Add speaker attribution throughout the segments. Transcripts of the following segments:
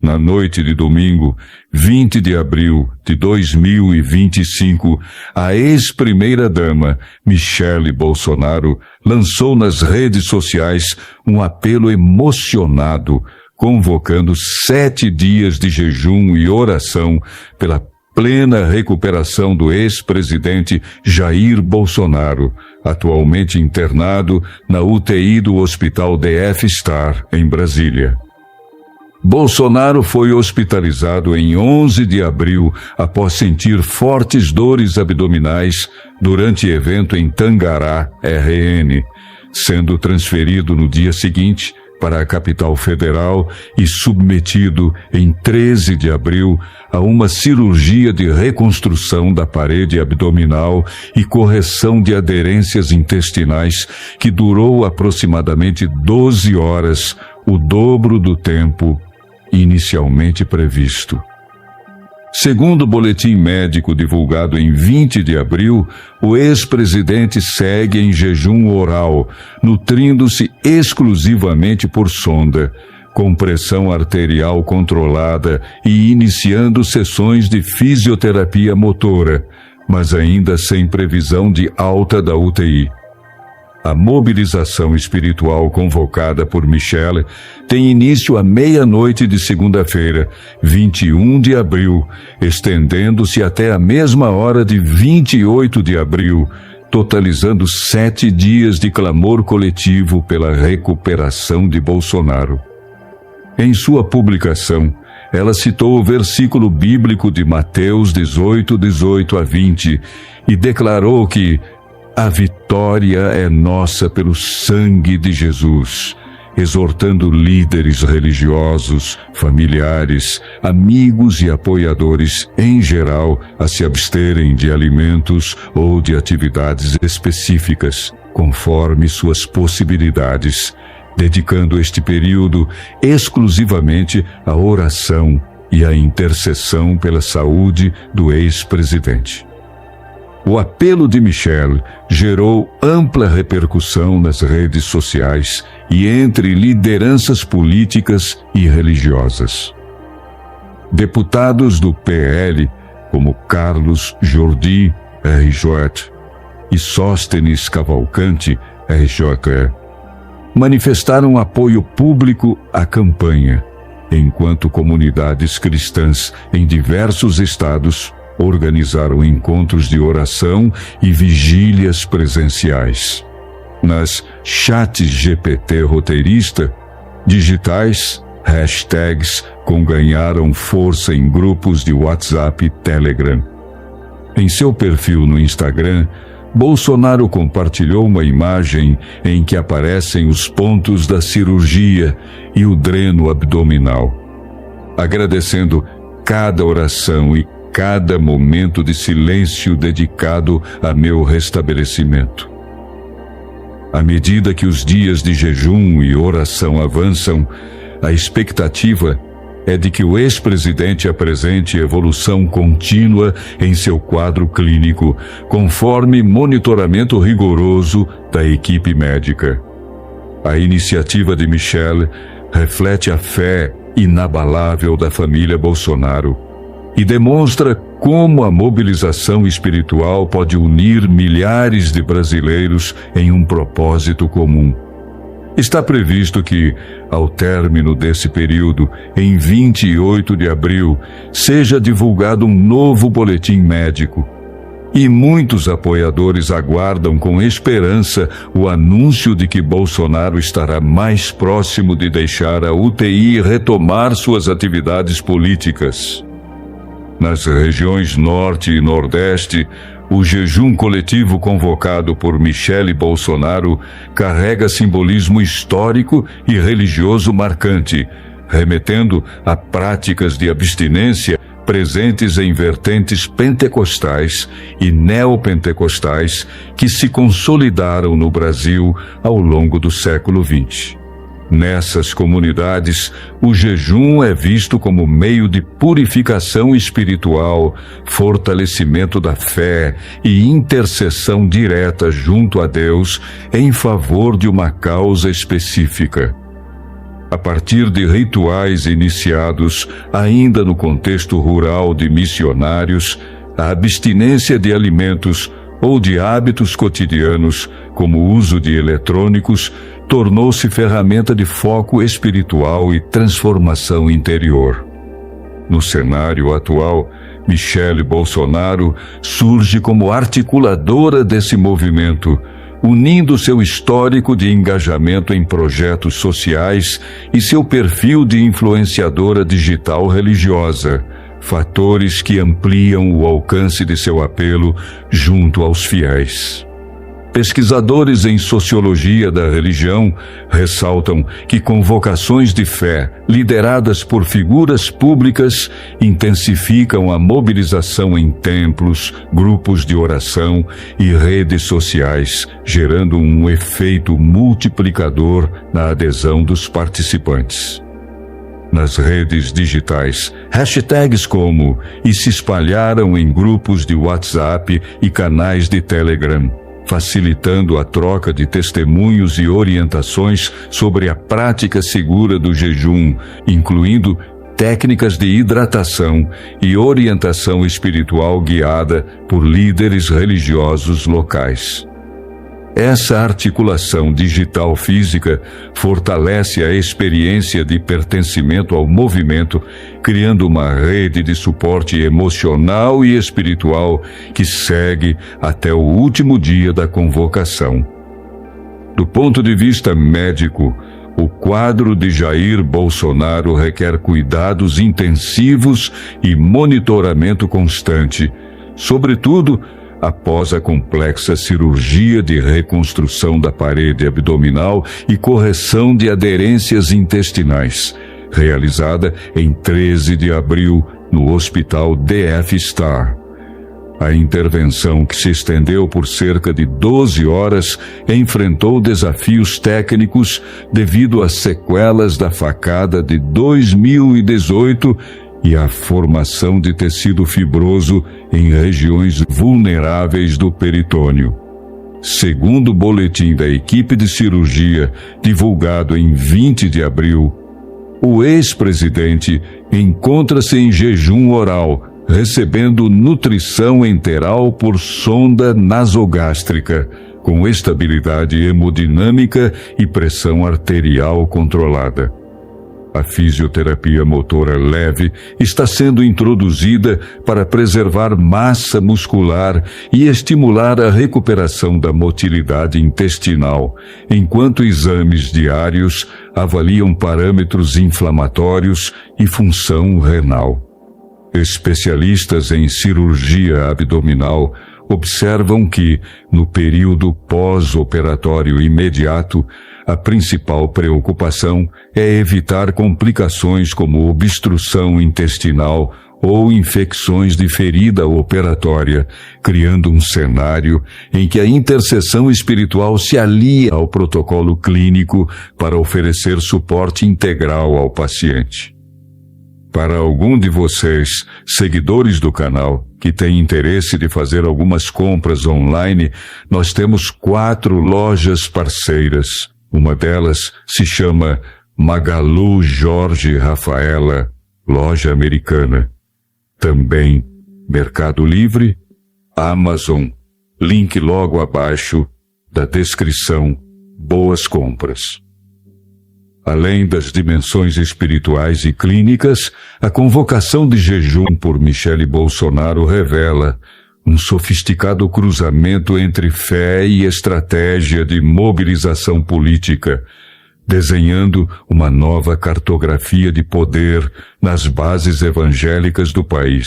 Speaker 1: Na noite de domingo, 20 de abril de 2025, a ex-primeira-dama, Michele Bolsonaro, lançou nas redes sociais um apelo emocionado, convocando 7 dias de jejum e oração pela plena recuperação do ex-presidente Jair Bolsonaro, atualmente internado na UTI do Hospital DF Star, em Brasília. Bolsonaro foi hospitalizado em 11 de abril após sentir fortes dores abdominais durante evento em Tangará, RN, sendo transferido no dia seguinte para a capital federal e submetido em 13 de abril a uma cirurgia de reconstrução da parede abdominal e correção de aderências intestinais que durou aproximadamente 12 horas, o dobro do tempo inicialmente previsto. Segundo o boletim médico divulgado em 20 de abril, o ex-presidente segue em jejum oral, nutrindo-se exclusivamente por sonda, com pressão arterial controlada e iniciando sessões de fisioterapia motora, mas ainda sem previsão de alta da UTI. A mobilização espiritual convocada por Michele tem início à meia-noite de segunda-feira, 21 de abril, estendendo-se até a mesma hora de 28 de abril, totalizando 7 dias de clamor coletivo pela recuperação de Bolsonaro. Em sua publicação, ela citou o versículo bíblico de Mateus 18, 18 a 20 e declarou que a vitória é nossa pelo sangue de Jesus, exortando líderes religiosos, familiares, amigos e apoiadores em geral a se absterem de alimentos ou de atividades específicas, conforme suas possibilidades, dedicando este período exclusivamente à oração e à intercessão pela saúde do ex-presidente. O apelo de Michele gerou ampla repercussão nas redes sociais e entre lideranças políticas e religiosas. Deputados do PL, como Carlos Jordi, RJ, e Sóstenes Cavalcante, RJE, manifestaram apoio público à campanha, enquanto comunidades cristãs em diversos estados organizaram encontros de oração e vigílias presenciais. Nas chats GPT roteirista, digitais, hashtags ganharam força em grupos de WhatsApp e Telegram. Em seu perfil no Instagram, Bolsonaro compartilhou uma imagem em que aparecem os pontos da cirurgia e o dreno abdominal, agradecendo cada oração e cada momento de silêncio dedicado a meu restabelecimento. À medida que os dias de jejum e oração avançam, a expectativa é de que o ex-presidente apresente evolução contínua em seu quadro clínico, conforme monitoramento rigoroso da equipe médica. A iniciativa de Michele reflete a fé inabalável da família Bolsonaro e demonstra como a mobilização espiritual pode unir milhares de brasileiros em um propósito comum. Está previsto que, ao término desse período, em 28 de abril, seja divulgado um novo boletim médico. E muitos apoiadores aguardam com esperança o anúncio de que Bolsonaro estará mais próximo de deixar a UTI e retomar suas atividades políticas. Nas regiões Norte e Nordeste, o jejum coletivo convocado por Michele Bolsonaro carrega simbolismo histórico e religioso marcante, remetendo a práticas de abstinência presentes em vertentes pentecostais e neopentecostais que se consolidaram no Brasil ao longo do século XX. Nessas comunidades, o jejum é visto como meio de purificação espiritual, fortalecimento da fé e intercessão direta junto a Deus em favor de uma causa específica. a partir de rituais iniciados ainda no contexto rural de missionários, a abstinência de alimentos ou de hábitos cotidianos, como o uso de eletrônicos, tornou-se ferramenta de foco espiritual e transformação interior. No cenário atual, Michele Bolsonaro surge como articuladora desse movimento, unindo seu histórico de engajamento em projetos sociais e seu perfil de influenciadora digital religiosa, fatores que ampliam o alcance de seu apelo junto aos fiéis. Pesquisadores em sociologia da religião ressaltam que convocações de fé, lideradas por figuras públicas, intensificam a mobilização em templos, grupos de oração e redes sociais, gerando um efeito multiplicador na adesão dos participantes. Nas redes digitais, hashtags como "e se espalharam" em grupos de WhatsApp e canais de Telegram, facilitando a troca de testemunhos e orientações sobre a prática segura do jejum, incluindo técnicas de hidratação e orientação espiritual guiada por líderes religiosos locais. Essa articulação digital-física fortalece a experiência de pertencimento ao movimento, criando uma rede de suporte emocional e espiritual que segue até o último dia da convocação. Do ponto de vista médico, o quadro de Jair Bolsonaro requer cuidados intensivos e monitoramento constante, sobretudo após a complexa cirurgia de reconstrução da parede abdominal e correção de aderências intestinais, realizada em 13 de abril no Hospital DF Star. A intervenção, que se estendeu por cerca de 12 horas, enfrentou desafios técnicos devido às sequelas da facada de 2018 e a formação de tecido fibroso em regiões vulneráveis do peritônio. Segundo o boletim da equipe de cirurgia, divulgado em 20 de abril, o ex-presidente encontra-se em jejum oral, recebendo nutrição enteral por sonda nasogástrica, com estabilidade hemodinâmica e pressão arterial controlada. A fisioterapia motora leve está sendo introduzida para preservar massa muscular e estimular a recuperação da motilidade intestinal, enquanto exames diários avaliam parâmetros inflamatórios e função renal. Especialistas em cirurgia abdominal observam que, no período pós-operatório imediato, a principal preocupação é evitar complicações como obstrução intestinal ou infecções de ferida operatória, criando um cenário em que a intercessão espiritual se alia ao protocolo clínico para oferecer suporte integral ao paciente. Para algum de vocês, seguidores do canal, que tem interesse de fazer algumas compras online, nós temos 4 lojas parceiras. Uma delas se chama Magalu Jorge Rafaela, loja americana. Também Mercado Livre, Amazon, link logo abaixo da descrição. Boas compras. Além das dimensões espirituais e clínicas, a convocação de jejum por Michele Bolsonaro revela um sofisticado cruzamento entre fé e estratégia de mobilização política, desenhando uma nova cartografia de poder nas bases evangélicas do país.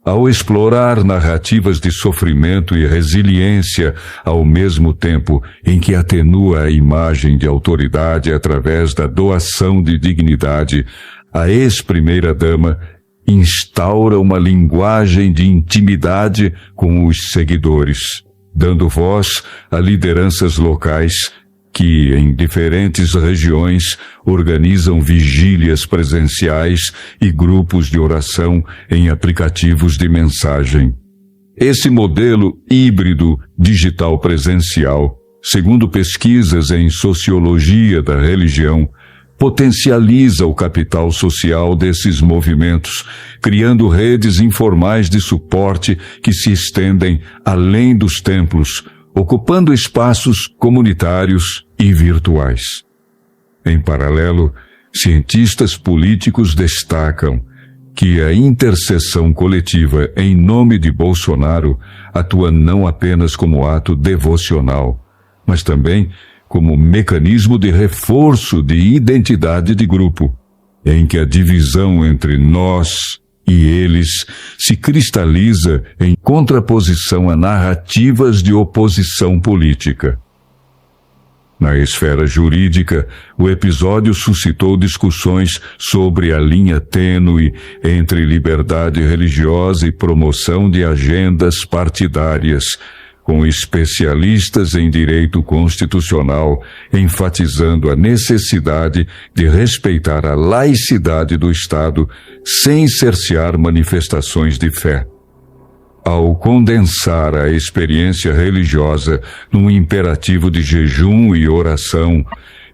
Speaker 1: Ao explorar narrativas de sofrimento e resiliência ao mesmo tempo em que atenua a imagem de autoridade através da doação de dignidade, a ex-primeira-dama instaura uma linguagem de intimidade com os seguidores, dando voz a lideranças locais que, em diferentes regiões, organizam vigílias presenciais e grupos de oração em aplicativos de mensagem. Esse modelo híbrido digital presencial, segundo pesquisas em sociologia da religião, potencializa o capital social desses movimentos, criando redes informais de suporte que se estendem além dos templos, ocupando espaços comunitários e virtuais. Em paralelo, cientistas políticos destacam que a intercessão coletiva em nome de Bolsonaro atua não apenas como ato devocional, mas também como mecanismo de reforço de identidade de grupo, em que a divisão entre nós e eles se cristaliza em contraposição a narrativas de oposição política. Na esfera jurídica, o episódio suscitou discussões sobre a linha tênue entre liberdade religiosa e promoção de agendas partidárias, com especialistas em direito constitucional enfatizando a necessidade de respeitar a laicidade do Estado sem cercear manifestações de fé. Ao condensar a experiência religiosa num imperativo de jejum e oração,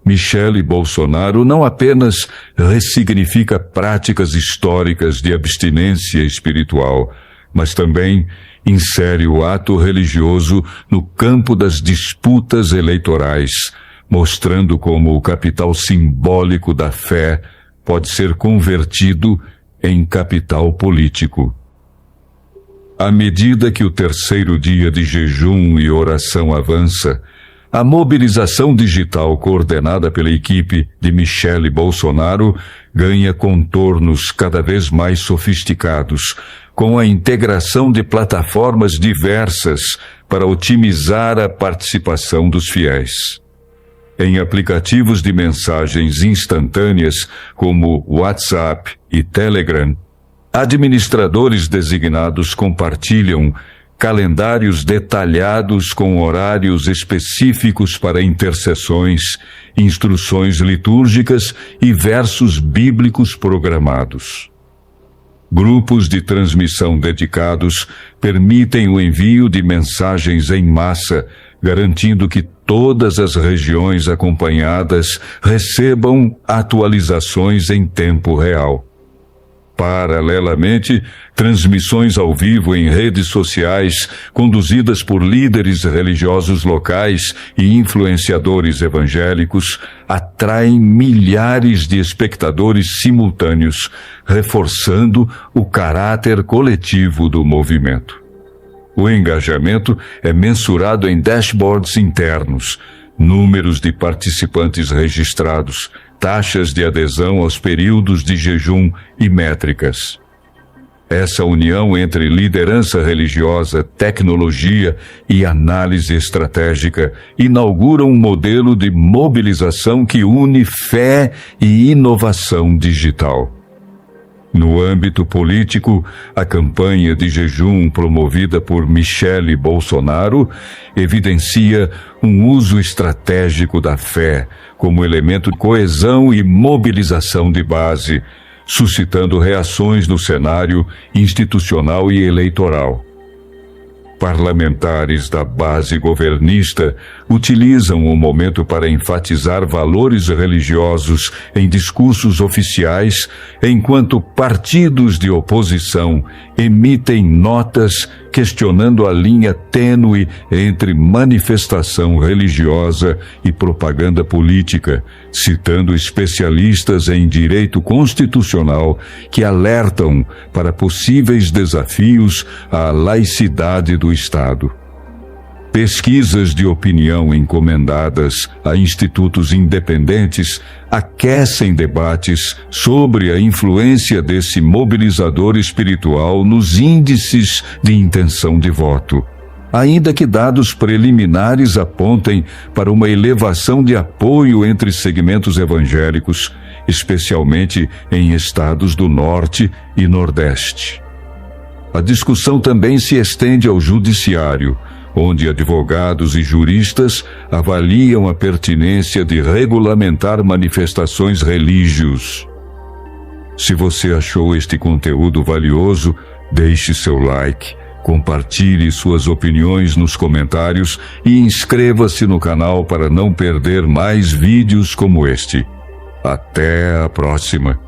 Speaker 1: Michele Bolsonaro não apenas ressignifica práticas históricas de abstinência espiritual, mas também insere o ato religioso no campo das disputas eleitorais, mostrando como o capital simbólico da fé pode ser convertido em capital político. À medida que o terceiro dia de jejum e oração avança, a mobilização digital coordenada pela equipe de Michele Bolsonaro ganha contornos cada vez mais sofisticados, com a integração de plataformas diversas para otimizar a participação dos fiéis. Em aplicativos de mensagens instantâneas como WhatsApp e Telegram, administradores designados compartilham calendários detalhados com horários específicos para intercessões, instruções litúrgicas e versos bíblicos programados. Grupos de transmissão dedicados permitem o envio de mensagens em massa, garantindo que todas as regiões acompanhadas recebam atualizações em tempo real. Paralelamente, transmissões ao vivo em redes sociais, conduzidas por líderes religiosos locais e influenciadores evangélicos, atraem milhares de espectadores simultâneos, reforçando o caráter coletivo do movimento. O engajamento é mensurado em dashboards internos, números de participantes registrados, taxas de adesão aos períodos de jejum e métricas. Essa união entre liderança religiosa, tecnologia e análise estratégica inaugura um modelo de mobilização que une fé e inovação digital. No âmbito político, a campanha de jejum promovida por Michele Bolsonaro evidencia um uso estratégico da fé como elemento de coesão e mobilização de base, suscitando reações no cenário institucional e eleitoral. Parlamentares da base governista utilizam o momento para enfatizar valores religiosos em discursos oficiais, enquanto partidos de oposição emitem notas questionando a linha tênue entre manifestação religiosa e propaganda política, citando especialistas em direito constitucional que alertam para possíveis desafios à laicidade do Estado. Pesquisas de opinião encomendadas a institutos independentes aquecem debates sobre a influência desse mobilizador espiritual nos índices de intenção de voto, ainda que dados preliminares apontem para uma elevação de apoio entre segmentos evangélicos, especialmente em estados do Norte e Nordeste. A discussão também se estende ao judiciário, onde advogados e juristas avaliam a pertinência de regulamentar manifestações religiosas. Se você achou este conteúdo valioso, deixe seu like, compartilhe suas opiniões nos comentários e inscreva-se no canal para não perder mais vídeos como este. Até a próxima.